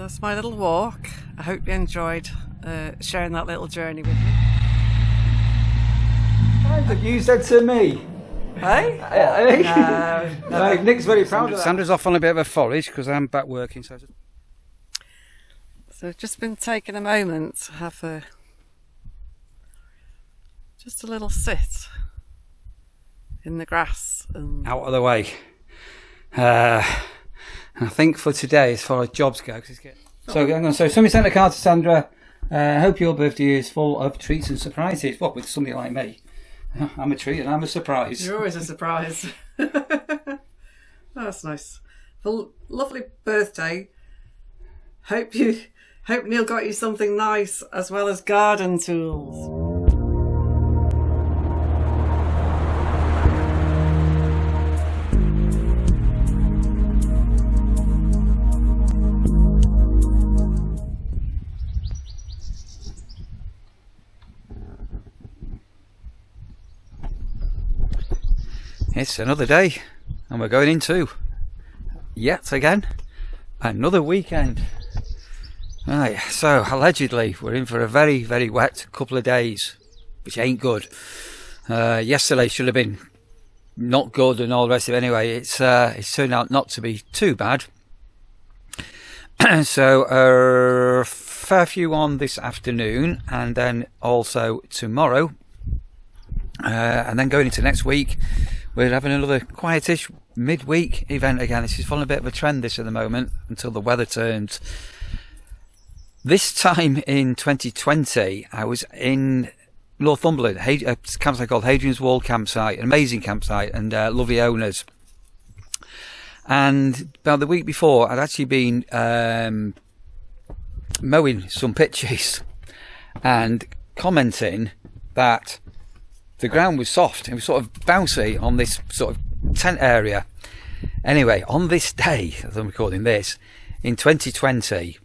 that's my little walk. I hope you enjoyed sharing that little journey with me. You said to me. Hey? No. Nick's very proud of that. Sandra's off on a bit of a forage because I'm back working. So I've just been taking a moment to have just a little sit in the grass. And out of the way. I think for today, as far as jobs go, so somebody sent a card to Sandra. I hope your birthday is full of treats and surprises. What, with somebody like me? I'm a treat and I'm a surprise. You're always a surprise. That's nice. Well, lovely birthday. Hope Neil got you something nice as well as garden tools. It's another day and we're going into, yet again, another weekend. Right, so allegedly we're in for a very, very wet couple of days, which ain't good. Yesterday should have been not good and all the rest of it. Anyway, it's turned out not to be too bad. So a fair few on this afternoon and then also tomorrow. And then going into next week, we're having another quietish midweek event again. This is following a bit of a trend this at the moment until the weather turns. This time in 2020, I was in Northumberland, a campsite called Hadrian's Wall Campsite, an amazing campsite and lovely owners. And about the week before, I'd actually been mowing some pitches and commenting that the ground was soft. It was sort of bouncy on this sort of tent area. Anyway, on this day, as I'm recording this, in 2020,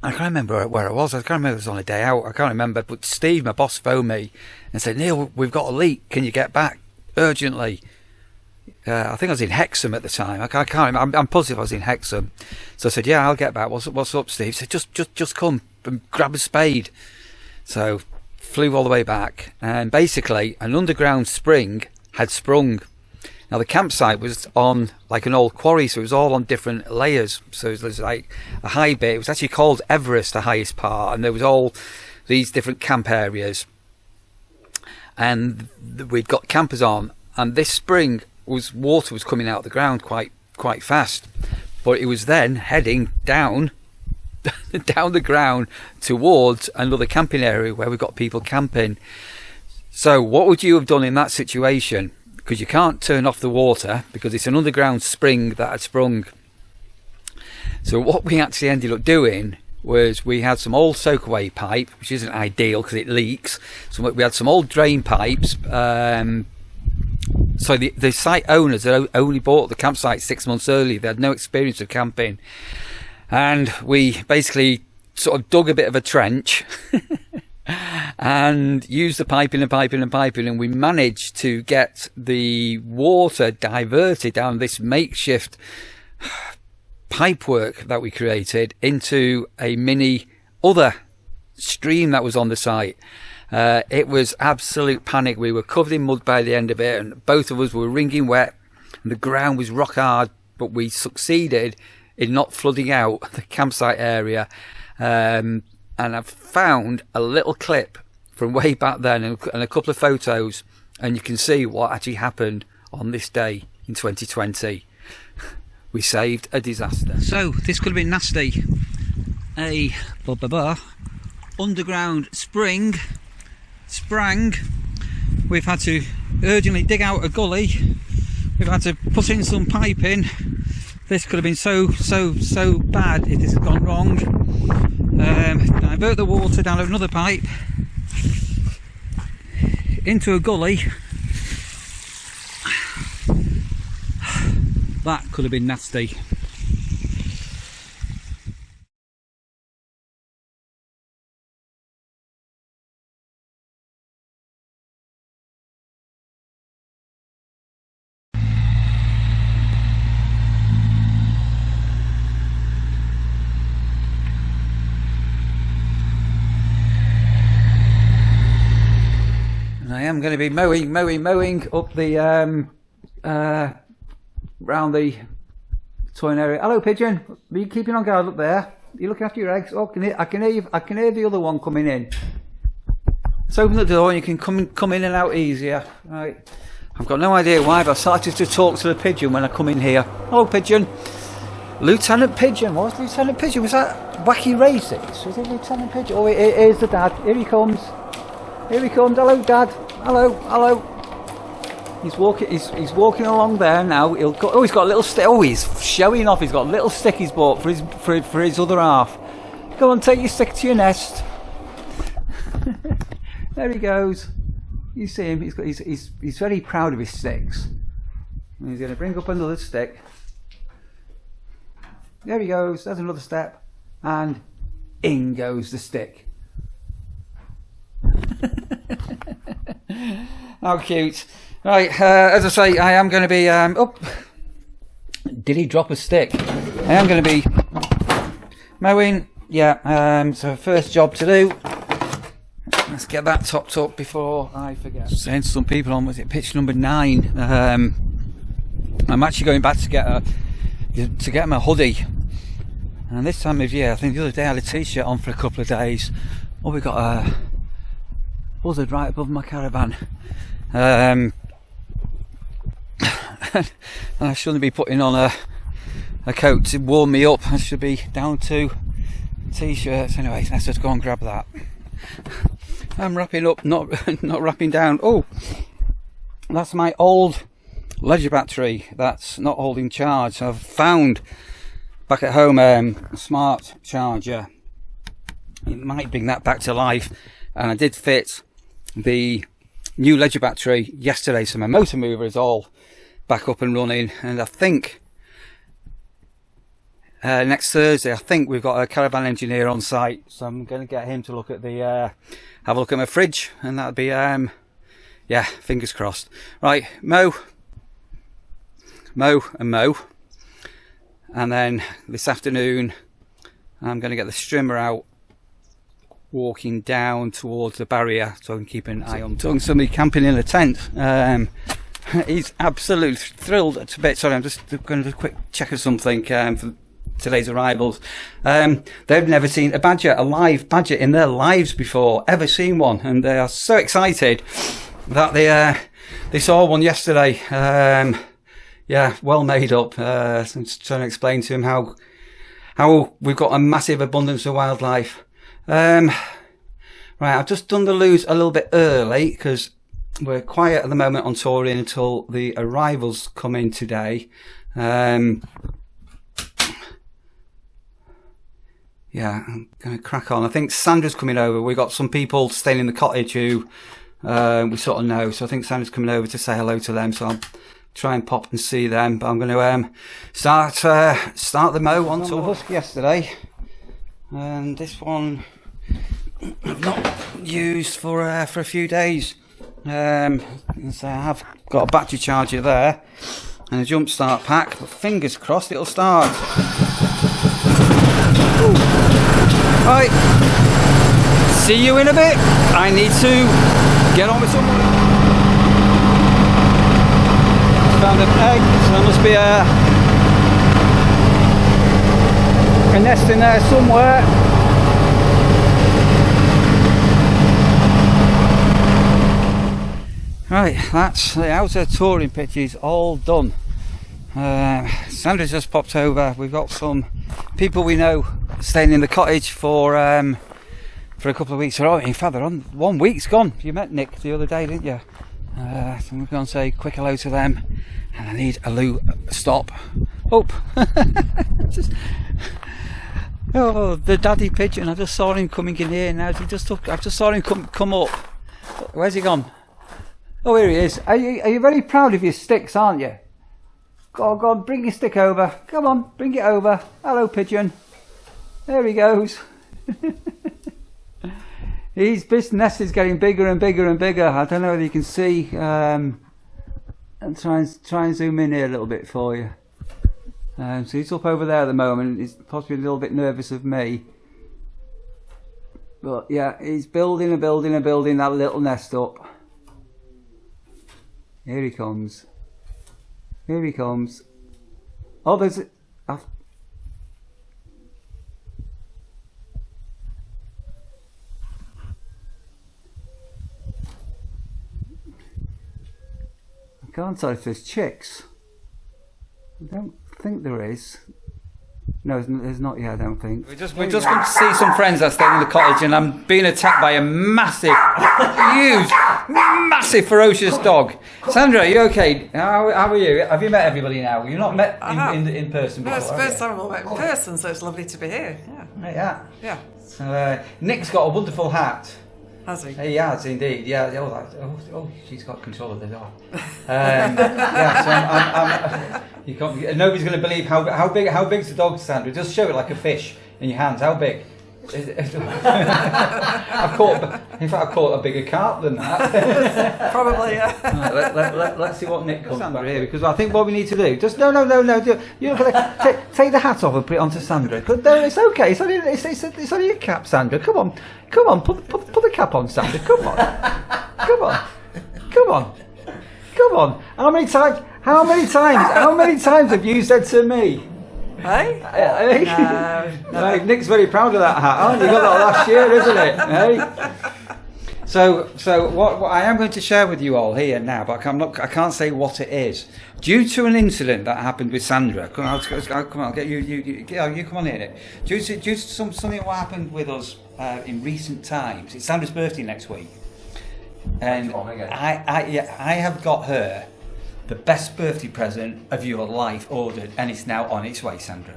I can't remember where I was. I can't remember if it was on a day out. I can't remember. But Steve, my boss, phoned me and said, "Neil, we've got a leak. Can you get back urgently?" I think I was in Hexham at the time. I can't remember. I'm positive I was in Hexham. So I said, "Yeah, I'll get back. What's up, Steve?" He said, "Just come and grab a spade." So flew all the way back, and basically an underground spring had sprung. Now the campsite was on like an old quarry, so it was all on different layers. So it was like a high bit. It was actually called Everest, the highest part, and there was all these different camp areas. And we'd got campers on, and this spring water was coming out of the ground quite fast, but it was then heading down the ground towards another camping area where we've got people camping. So what would you have done in that situation? Because you can't turn off the water because it's an underground spring that had sprung. So what we actually ended up doing was we had some old soakaway pipe, which isn't ideal because it leaks. So we had some old drain pipes. So the site owners had only bought the campsite 6 months earlier. They had no experience of camping. And we basically sort of dug a bit of a trench and used the piping, and we managed to get the water diverted down this makeshift pipework that we created into a mini other stream that was on the site. It was absolute panic. We were covered in mud by the end of it, and both of us were wringing wet, and the ground was rock hard, but we succeeded in not flooding out the campsite area. And I've found a little clip from way back then and a couple of photos, and you can see what actually happened on this day in 2020. We saved a disaster. So this could have been nasty. A underground spring sprang. We've had to urgently dig out a gully. We've had to put in some piping. This could have been so bad if this had gone wrong. Divert the water down another pipe into a gully. That could have been nasty. I'm going to be mowing up the round the toying area. Hello, pigeon. Are you keeping on guard up there? You looking after your eggs? Oh, I can hear the other one coming in. Let's open the door and you can come in and out easier. Right. I've got no idea why, but I started to talk to the pigeon when I come in here. Hello, pigeon. Lieutenant Pigeon. What was Lieutenant Pigeon? Was that Wacky Races? Was it Lieutenant Pigeon? Oh, here's the dad. Here he comes. Here he comes. Hello, Dad. Hello. He's walking along there now. He's got a little stick. Oh, he's showing off. He's got a little stick he's bought for his other half. Go on, take your stick to your nest. There he goes. You see him. He's very proud of his sticks. And he's going to bring up another stick. There he goes. There's another step, and in goes the stick. How cute. Right, as I say, I am going to be did he drop a stick? I am going to be mowing. Yeah, so first job to do. Let's get that topped up before I forget. Saying to some people on, was it pitch number 9? I'm actually going back to get my hoodie. And this time of year, I think the other day I had a t-shirt on for a couple of days. Oh, we got a buzzard right above my caravan. And I shouldn't be putting on a coat to warm me up. I should be down to t-shirts. Anyway, let's just go and grab that. I'm wrapping up, not wrapping down. Oh, that's my old ledger battery that's not holding charge. So I've found back at home a smart charger. It might bring that back to life. And I did fit the new ledger battery yesterday, so my motor mover is all back up and running. And I think next Thursday, I think we've got a caravan engineer on site, so I'm going to get him to look at the have a look at my fridge, and that'll be yeah, fingers crossed. Right, mow, and then this afternoon I'm going to get the strimmer out, walking down towards the barrier so I can keep an eye on somebody camping in a tent. He's absolutely thrilled to bits. Sorry, I'm just going to do a quick check of something for today's arrivals. They've never seen a live badger in their lives before, ever seen one, and they are so excited that they saw one yesterday. Yeah, well made up. I'm just trying to explain to him how we've got a massive abundance of wildlife. Right, I've just done the loos a little bit early because we're quiet at the moment on touring until the arrivals come in today. Yeah, I'm going to crack on. I think Sandra's coming over. We've got some people staying in the cottage who we sort of know. So I think Sandra's coming over to say hello to them. So I'll try and pop and see them. But I'm going to start the mow on tour. Husk yesterday. And this one I've not used for a few days. So I have got a battery charger there and a jump start pack. But fingers crossed it'll start. Right, see you in a bit. I need to get on with someone. Found an egg, so there must be a nest in there somewhere. Right, that's the outer touring pitches all done. Sandra's just popped over. We've got some people we know staying in the cottage for a couple of weeks. Oh, in fact, they're on 1 week's gone. You met Nick the other day, didn't you? So I'm going to say quick hello to them. And I need a loo stop. Oh, oh, the daddy pigeon. I just saw him coming in here now. I just saw him come up. Where's he gone? Oh, here he is. Are you very proud of your sticks, aren't you? Go on, bring your stick over. Come on, bring it over. Hello, pigeon. There he goes. This nest is getting bigger and bigger and bigger. I don't know whether you can see. And try and zoom in here a little bit for you. So he's up over there at the moment. He's possibly a little bit nervous of me. But yeah, he's building that little nest up. Here he comes. Here he comes. Oh, there's a... I can't tell if there's chicks. I don't think there is. No, there's not yet, I don't think. We're just going to see some friends that stay in the cottage, and I'm being attacked by a massive, huge, massive, ferocious dog. Sandra, are you okay? How are you? Have you met everybody now? You've not met in person before, No, it's the first time I've met in person, so it's lovely to be here. Yeah. Yeah. So Nick's got a wonderful hat. Has he? He has indeed. Yeah. Oh, she's got control of the dog. Yeah. So nobody's going to believe how big's the dog, Sandra. Just show it like a fish in your hands. How big? I've caught a bigger carp than that. Probably, yeah. Let's see what Nick comes back here, because I think what we need to do. Just no. You're going to take the hat off and put it onto Sandra. No, it's okay. It's only a cap, Sandra. Come on. Put the cap on, Sandra. Come on. How many times have you said to me? Hey? No. Nick's very proud of that hat. Oh, you got that last year, isn't it? Hey? So what I am going to share with you all here now, but I can't say what it is. Due to an incident that happened with Sandra, come on, get you come on here, Nick. Due to something what happened with us in recent times. It's Sandra's birthday next week, and I have got her the best birthday present of your life ordered, and it's now on its way, Sandra.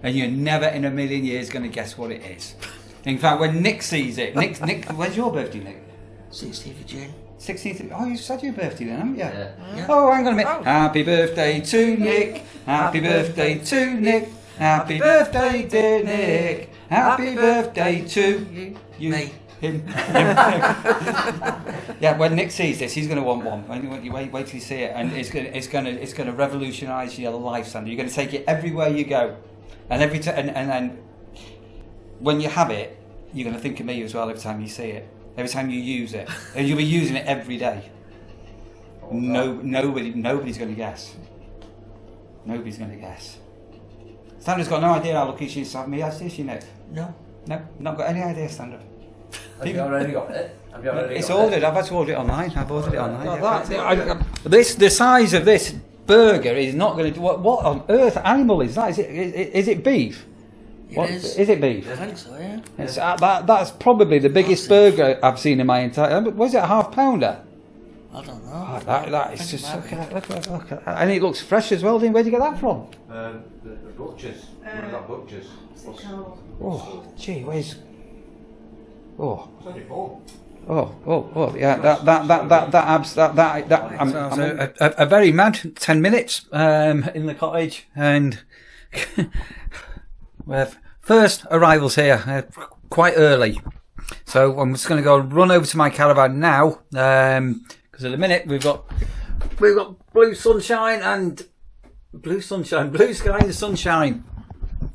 And you're never in a million years going to guess what it is. In fact, when Nick sees it, Nick, when's your birthday, Nick? 16th of June. 16th. Oh, you said your birthday then, haven't you? Yeah. Oh, hang on a minute. Oh. Happy birthday to Nick. Happy birthday to Nick. Happy birthday, dear Nick. Happy birthday to you. Me. Him. Yeah, when Nick sees this, he's going to want one. Wait till you see it, and it's going to revolutionise your life, Sandra. You're going to take it everywhere you go, and and then when you have it, you're going to think of me as well every time you see it, every time you use it, and you'll be using it every day. Nobody's going to guess. Nobody's going to guess. Sandra's got no idea how lucky she is to have me, has she, Nick? No, not got any idea, Sandra. Have you already got it? It's ordered. I've had to order it online. The size of this burger is not going to do. What on earth animal is that? Is it beef? Is it beef? I think so. Yeah. It's, that's probably the biggest burger I've seen in my entire. Was it a half pounder? I don't know. Oh, that is just look at that. And it looks fresh as well. Then where'd you get that from? The butchers. One of that butchers. Oh, gee whiz. Oh. Yeah. That. A very mad 10 minutes in the cottage, and first arrivals here quite early. So I'm just going to go run over to my caravan now, because at the minute we've got blue sky and sunshine.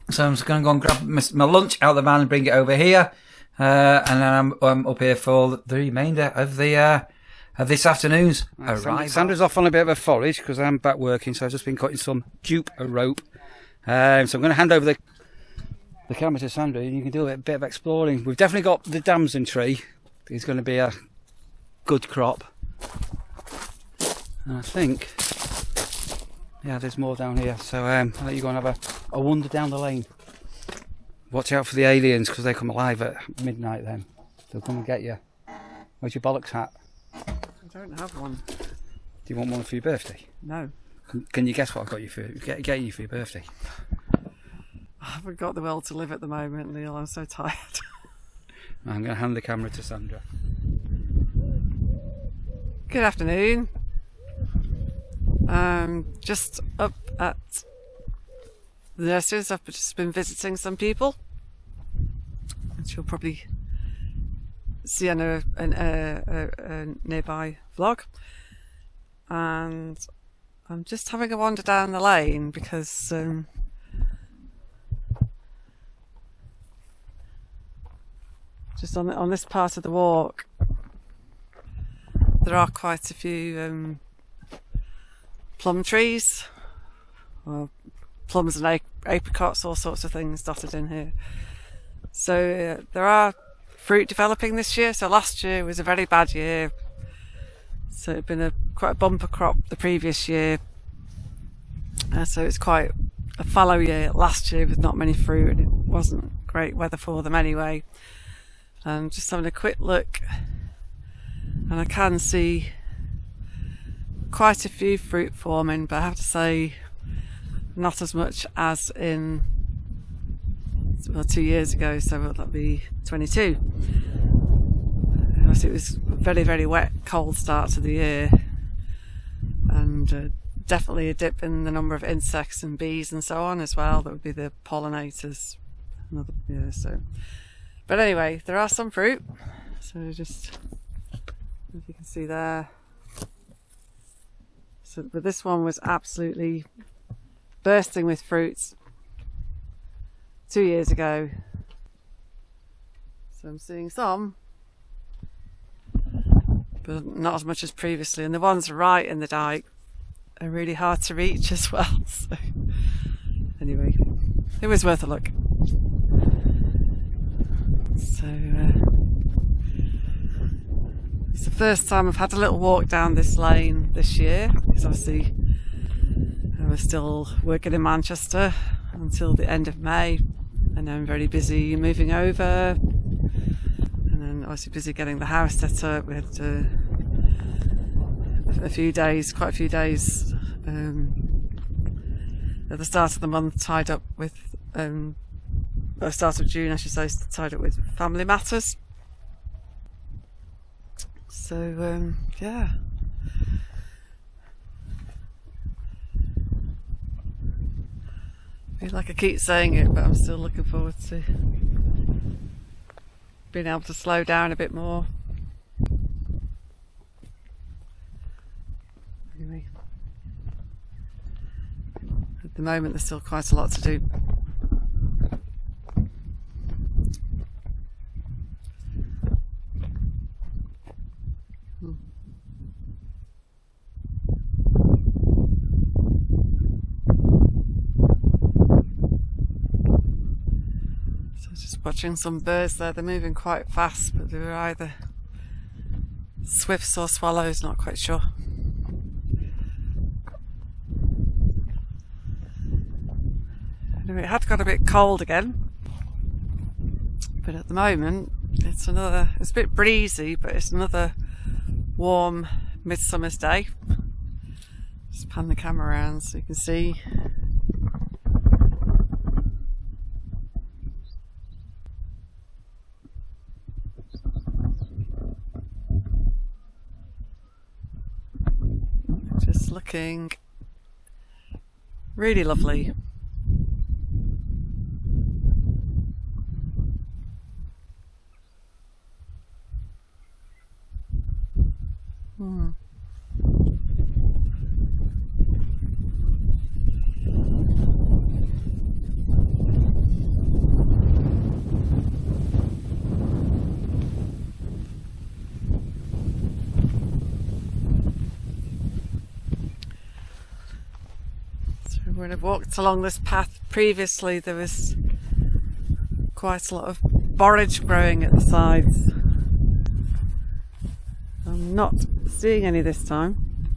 So I'm just going to go and grab my lunch out of the van and bring it over here. And then I'm up here for the remainder of this afternoon's arrival. Sandra's off on a bit of a forage because I'm back working, so I've just been cutting some jupe rope. So I'm going to hand over the camera to Sandra, and you can do a bit of exploring. We've definitely got the damson tree. It's going to be a good crop. And I think, yeah, there's more down here. So I'll let you go and have a wander down the lane. Watch out for the aliens, because they come alive at midnight then. They'll come and get you. Where's your bollocks hat? I don't have one. Do you want one for your birthday? No. Can you guess what I've got you for getting you for your birthday? I haven't got the will to live at the moment, Neil. I'm so tired. I'm going to hand the camera to Sandra. Good afternoon. Just up at the nurseries. I've just been visiting some people, which you'll probably see on a nearby vlog. And I'm just having a wander down the lane because just on this part of the walk there are quite a few plum trees, or plums and apricots, all sorts of things dotted in here. So there are fruit developing this year. So last year was a very bad year. So it'd been quite a bumper crop the previous year. So it's quite a fallow year last year with not many fruit, and it wasn't great weather for them anyway. Just having a quick look, and I can see quite a few fruit forming, but I have to say not as much as in 2 years ago, so that'll be 22. It was a very, very wet, cold start to the year, and definitely a dip in the number of insects and bees and so on as well. That would be the pollinators. But anyway, there are some fruit. So just, if you can see there. So, but this one was absolutely bursting with fruits 2 years ago. So I'm seeing some, but not as much as previously. And the ones right in the dike are really hard to reach as well. So anyway, it was worth a look. So it's the first time I've had a little walk down this lane this year, because obviously I was still working in Manchester until the end of May, and then I'm very busy moving over, and then obviously busy getting the house set up. We had quite a few days at the start of the month tied up with start of June I should say, tied up with family matters. So yeah, I feel like I keep saying it, but I'm still looking forward to being able to slow down a bit more. Anyway, at the moment there's still quite a lot to do. Just watching some birds there. They're moving quite fast, but they were either swifts or swallows, not quite sure. Anyway, it had got a bit cold again, but at the moment it's a bit breezy, but it's another warm midsummer's day. Just pan the camera around so you can see. Just looking really lovely. When I've walked along this path previously, there was quite a lot of borage growing at the sides. I'm not seeing any this time.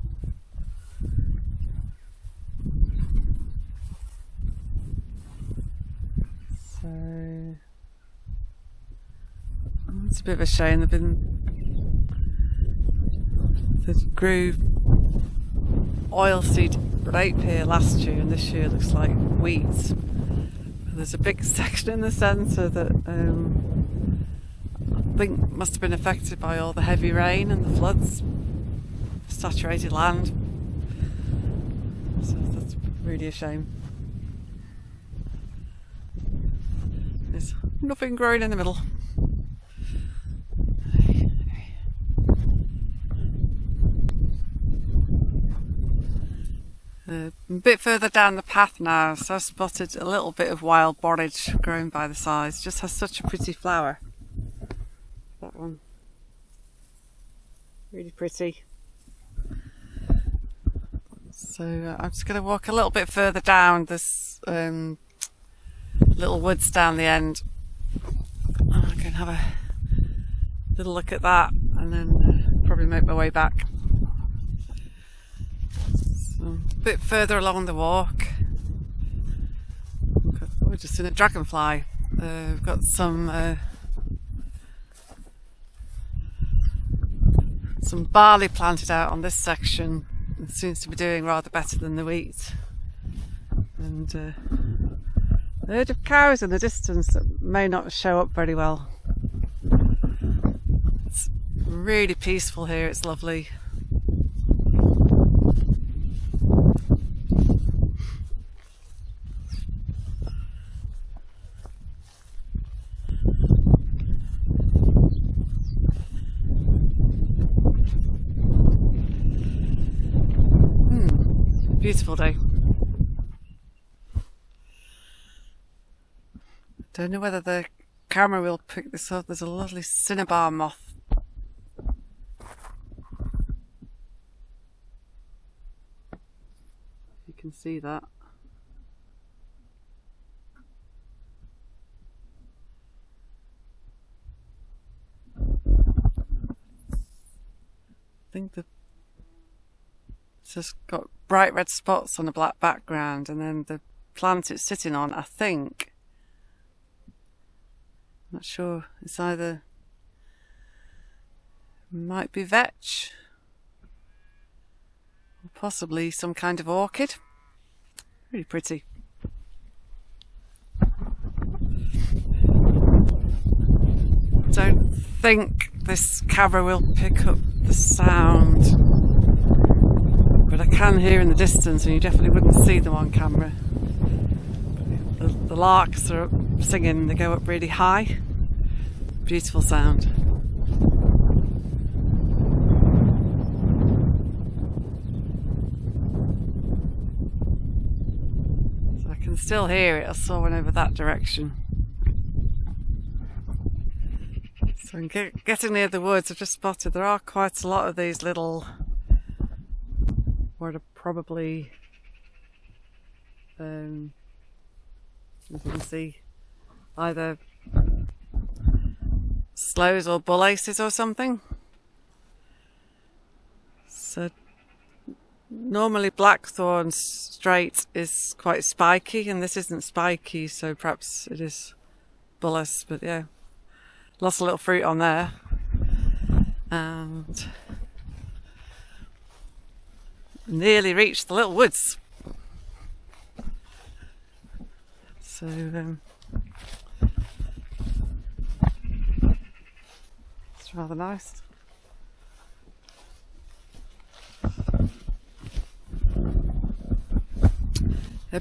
So it's a bit of a shame. They grew oilseed rape here last year, and this year looks like wheat. There's a big section in the centre that I think must have been affected by all the heavy rain and the floods, saturated land. So that's really a shame. There's nothing growing in the middle. A bit further down the path now, so I've spotted a little bit of wild borage growing by the sides. Just has such a pretty flower. That one. Really pretty. So I'm just going to walk a little bit further down. There's little woods down the end. I can have a little look at that and then probably make my way back. So a bit further along the walk, we're just in a dragonfly. We've got some barley planted out on this section. It seems to be doing rather better than the wheat. And a herd of cows in the distance that may not show up very well. It's really peaceful here, it's lovely. Beautiful day. Don't know whether the camera will pick this up. There's a lovely cinnabar moth. You can see that. I think it's just got bright red spots on a black background, and then the plant it's sitting on, I think, I'm not sure, it's either, might be vetch or possibly some kind of orchid. Really pretty. Don't think this camera will pick up the sound, but I can hear in the distance, and you definitely wouldn't see them on camera. The larks are singing, they go up really high. Beautiful sound. So I can still hear it. I saw one over that direction. So I'm getting near the woods. I've just spotted there are quite a lot of these little, what are probably, as you can see, either sloes or bullaces or something. So normally blackthorn straight is quite spiky, and this isn't spiky, so perhaps it is bullace, but yeah, lots of little fruit on there. And nearly reached the little woods. So it's rather nice.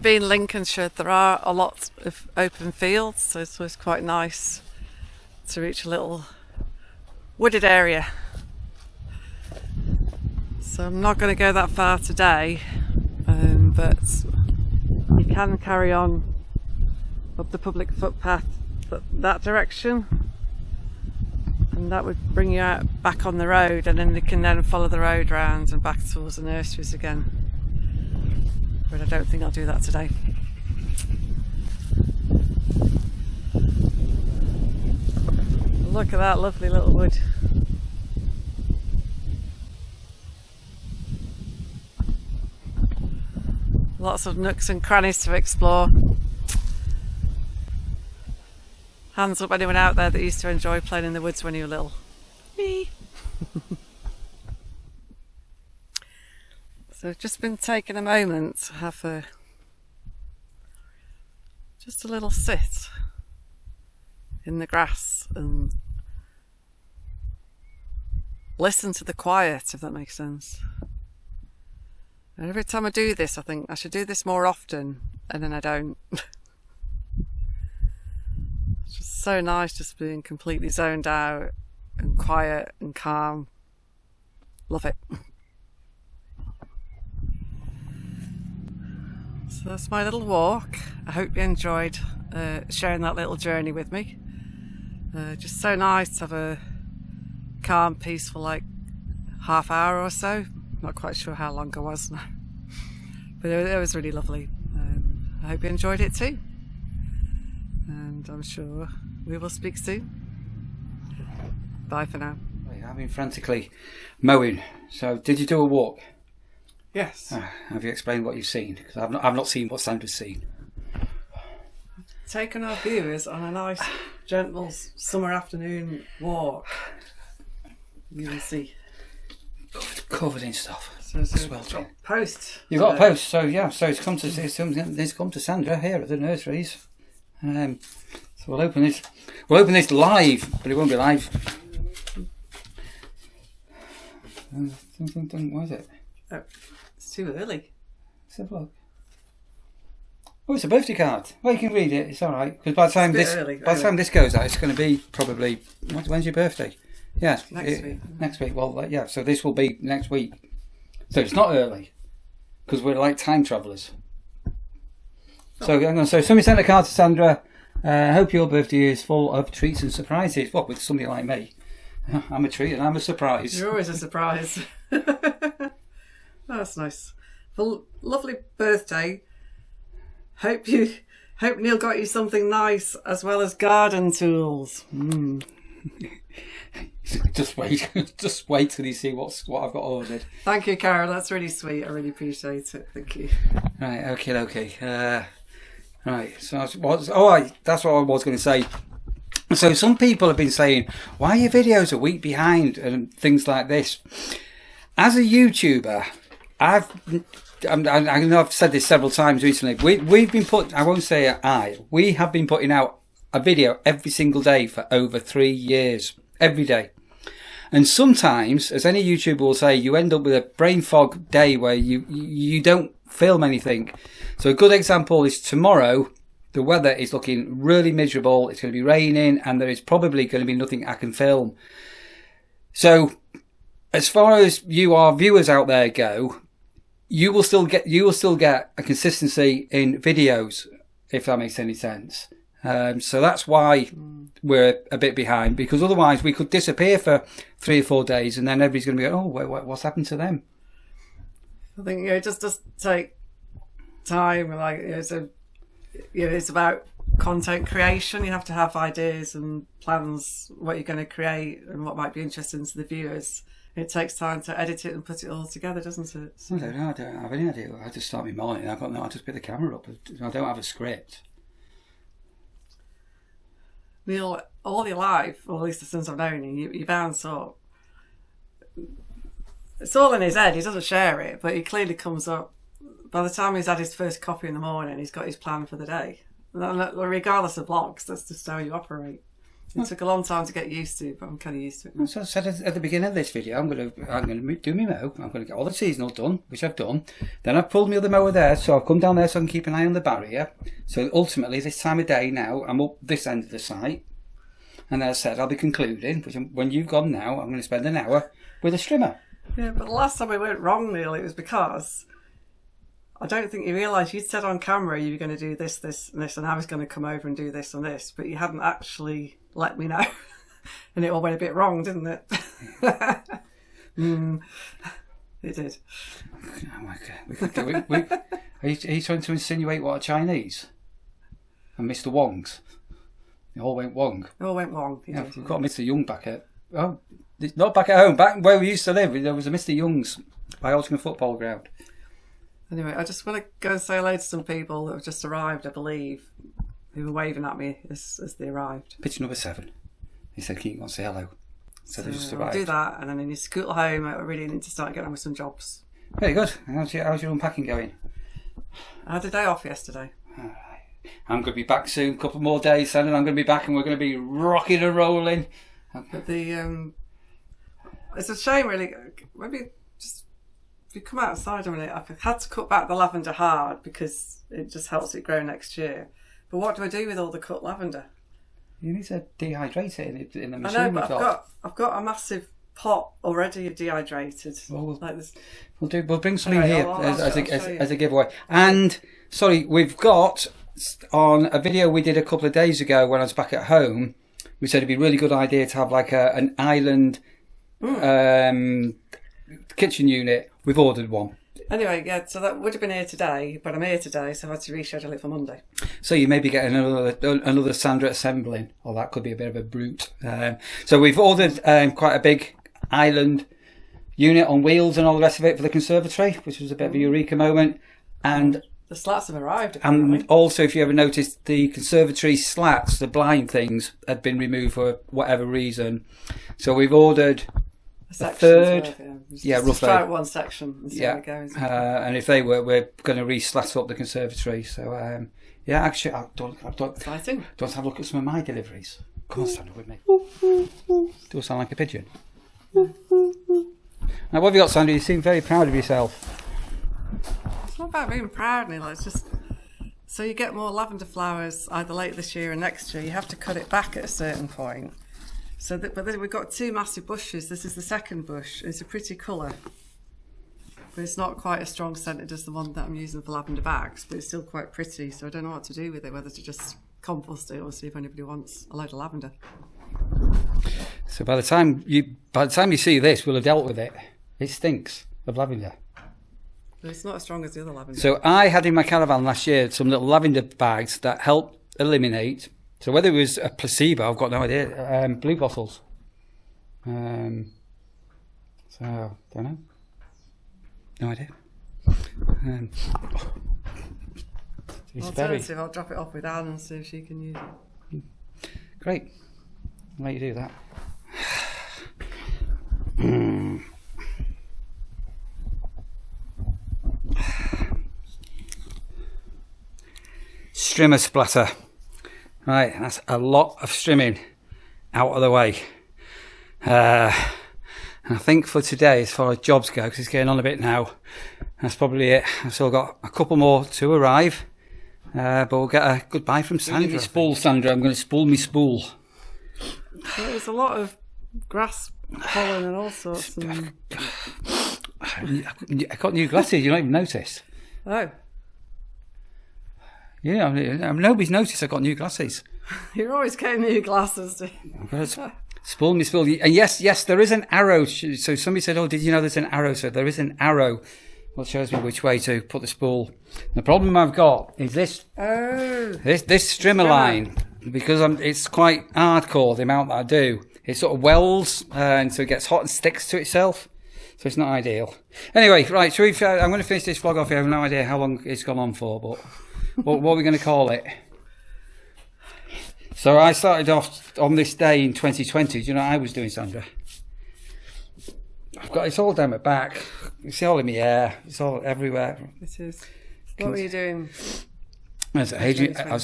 Being Lincolnshire, there are a lot of open fields, so it's always quite nice to reach a little wooded area. So I'm not going to go that far today, but you can carry on up the public footpath that direction, and that would bring you out back on the road, and then you can then follow the road round and back towards the nurseries again. But I don't think I'll do that today. Look at that lovely little wood. Lots of nooks and crannies to explore. Hands up anyone out there that used to enjoy playing in the woods when you were little. Me! So I've just been taking a moment to have just a little sit in the grass and listen to the quiet, if that makes sense. And every time I do this, I think I should do this more often, and then I don't. It's just so nice just being completely zoned out and quiet and calm. Love it. So that's my little walk. I hope you enjoyed sharing that little journey with me. Just so nice to have a calm, peaceful, like half hour or so. Not quite sure how long I was now. But it was really lovely. I hope you enjoyed it too. And I'm sure we will speak soon. Bye for now. I've been frantically mowing. So, did you do a walk? Yes. Have you explained what you've seen? Because I've not seen what Sandra's seen. Taken our viewers on a nice, gentle summer afternoon walk. You can see. Covered in stuff. So post. You've got a post, so yeah. So it's come to Sandra here at the nurseries. So we'll open this. We'll open this live, but it won't be live. What is it? Oh, it's too early. Let's have a look. Oh, it's a birthday card. Well, you can read it. It's all right. Because by the time this goes out, it's going to be probably when's your birthday? Yeah, next week. Next week. Well, yeah. So this will be next week. So it's not early because we're like time travellers. So I'm going to say, somebody sent a card to Sandra. I hope your birthday is full of treats and surprises. Well, with somebody like me, I'm a treat and I'm a surprise. You're always a surprise. That's nice. Well, lovely birthday. Hope Neil got you something nice as well as garden tools. Just wait till you see what I've got ordered. Thank you, Carol. That's really sweet. I really appreciate it. Thank you. Right. Okay. Right. So that's what I was going to say. So some people have been saying, "Why are your videos a week behind?" and things like this. As a YouTuber, I know I've said this several times recently. We have been putting out a video every single day for over 3 years, every day. And sometimes, as any YouTuber will say, you end up with a brain fog day where you don't film anything. So a good example is tomorrow. The weather is looking really miserable. It's going to be raining, and there is probably going to be nothing I can film. So, as far as our viewers out there go, you will still get a consistency in videos, if that makes any sense. So that's why we're a bit behind, because otherwise we could disappear for 3 or 4 days, and then everybody's going to be going, "Oh, what's happened to them?" I think it just does take time. Like it's about content creation. You have to have ideas and plans what you're going to create and what might be interesting to the viewers. It takes time to edit it and put it all together, doesn't it? So. I don't know. I don't have any idea. I just start my morning. I just pick the camera up. I don't have a script. Neil, all your life, or at least since I've known you, you bounce up. It's all in his head. He doesn't share it, but he clearly comes up. By the time he's had his first coffee in the morning, he's got his plan for the day. Regardless of vlogs, that's just how you operate. It took a long time to get used to, but I'm kind of used to it now. So I said at the beginning of this video, I'm going to do my mow. I'm going to get all the seasonal done, which I've done. Then I've pulled my other mower there, so I've come down there so I can keep an eye on the barrier. So ultimately, this time of day now, I'm up this end of the site. And as I said, I'll be concluding, which when you've gone now, I'm going to spend an hour with a strimmer. Yeah, but the last time I went wrong, Neil, it was because I don't think you realised you'd said on camera you were going to do this, this and this, and I was going to come over and do this and this, but you hadn't actually let me know. And it all went a bit wrong, didn't it? It did. Oh my God. Are you trying to insinuate what are Chinese? And Mr. Wong's? It all went wrong. It all went wrong. Yeah, we've got Mr. Young back at... Oh, not back at home. Back where we used to live, there was a Mr. Young's by Altrincham football ground. Anyway, I just want to go and say hello to some people that have just arrived, I believe, who were waving at me as they arrived. Pitch number 7. He said, "Can you go and say hello?" So they just I'll arrived. do that, and then in your school home, I really need to start getting on with some jobs. Very good. How's your unpacking going? I had a day off yesterday. All right. I'm going to be back soon. A couple more days, and then I'm going to be back, and we're going to be rocking and rolling. But it's a shame, really. Maybe just if you come outside a minute, I've had to cut back the lavender hard because it just helps it grow next year. But what do I do with all the cut lavender? You need to dehydrate it in the machine. I know, but I've got a massive pot already dehydrated. Well, like this. We'll bring something here as a giveaway. Yeah. And sorry, we've got on a video we did a couple of days ago when I was back at home. We said it'd be a really good idea to have like an island kitchen unit. We've ordered one. Anyway, yeah, so that would have been here today, but I'm here today, so I had to reschedule it for Monday. So you may be getting another Sandra assembling, or that could be a bit of a brute. So we've ordered quite a big island unit on wheels and all the rest of it for the conservatory, which was a bit of a eureka moment. And The slats have arrived, apparently. also, if you ever noticed, the conservatory slats, the blind things, had been removed for whatever reason. So we've ordered a third. Yeah, Just roughly. try out one section and see how Yeah, it goes. and if they were, we're going to re-slat up the conservatory. So yeah, actually, I don't Exciting. have a look at some of my deliveries. Come on, stand up with me. Do I sound like a pigeon? Now, what have you got, Sandra? You seem very proud of yourself. It's not about being proud, Neil. It's just so you get more lavender flowers either late this year or next year. You have to cut it back at a certain point. So, but then we've got two massive bushes. This is the second bush. It's a pretty colour, but it's not quite as strong scented as the one that I'm using for lavender bags. But it's still quite pretty. So I don't know what to do with it. Whether to just compost it or see if anybody wants a load of lavender. So by the time you see this, we'll have dealt with it. It stinks of lavender. But it's not as strong as the other lavender. So I had in my caravan last year some little lavender bags that help eliminate. So whether it was a placebo, I've got no idea. Blue bottles. So don't know. No idea. It's very Alternative, I'll drop it off with Anne and see if she can use it. great. I'll let you do that. Strimmer splatter. Right, that's a lot of strimming out of the way. And I think for today, as far as jobs go, because it's getting on a bit now, that's probably it. I've still got a couple more to arrive, but we'll get a goodbye from Sandra. Spool, Sandra. I'm going to spool me spool. Well, there's a lot of grass pollen and all sorts. And... I got new glasses. You don't even notice. Oh, Yeah, nobody's noticed I got new glasses. you're always getting new glasses. I'm going to spool me spool. And yes, there is an arrow. So somebody said, "Oh, did you know there's an arrow?" So there is an arrow. What shows me which way to put the spool. The problem I've got is this. Oh, This strimmer line, because it's quite hardcore, the amount that I do. It sort of welds, and so it gets hot and sticks to itself. So it's not ideal. Anyway, right, I'm going to finish this vlog off here. I have no idea how long it's gone on for, but what are we going to call it? So I started off on this day in 2020. Do you know what I was doing, Sandra? It's all down my back. It's all in my hair. It's all everywhere. it is. What were you doing? I was at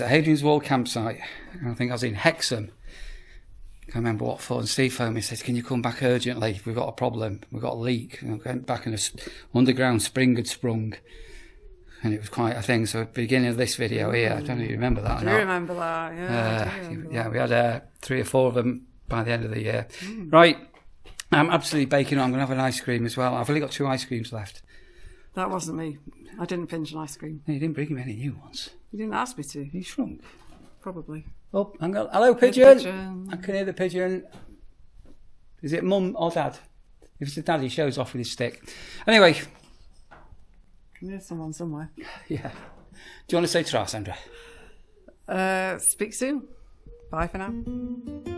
Hadrian's Wall campsite. I think I was in Hexham. I can't remember what for. And Steve phoned me and said, "Can you come back urgently? We've got a problem. We've got a leak." And I went back and an underground spring had sprung. And it was quite a thing. So at the beginning of this video here, I don't know if you remember that or Do not. you remember that? Yeah, I do remember Yeah, that. we had 3 or 4 of them by the end of the year. Right, I'm absolutely baking on. I'm going to have an ice cream as well. I've only got 2 ice creams left. That wasn't me. I didn't pinch an ice cream. No, you didn't bring me any new ones. You didn't ask me to. You shrunk. Probably. Oh, hang on. Hello, There's a pigeon. pigeon. I can hear the pigeon. Is it mum or dad? If it's a dad, he shows off with his stick. Anyway, There's someone somewhere. yeah. Do you want to say ta-ra, Sandra? Speak soon. Bye for now.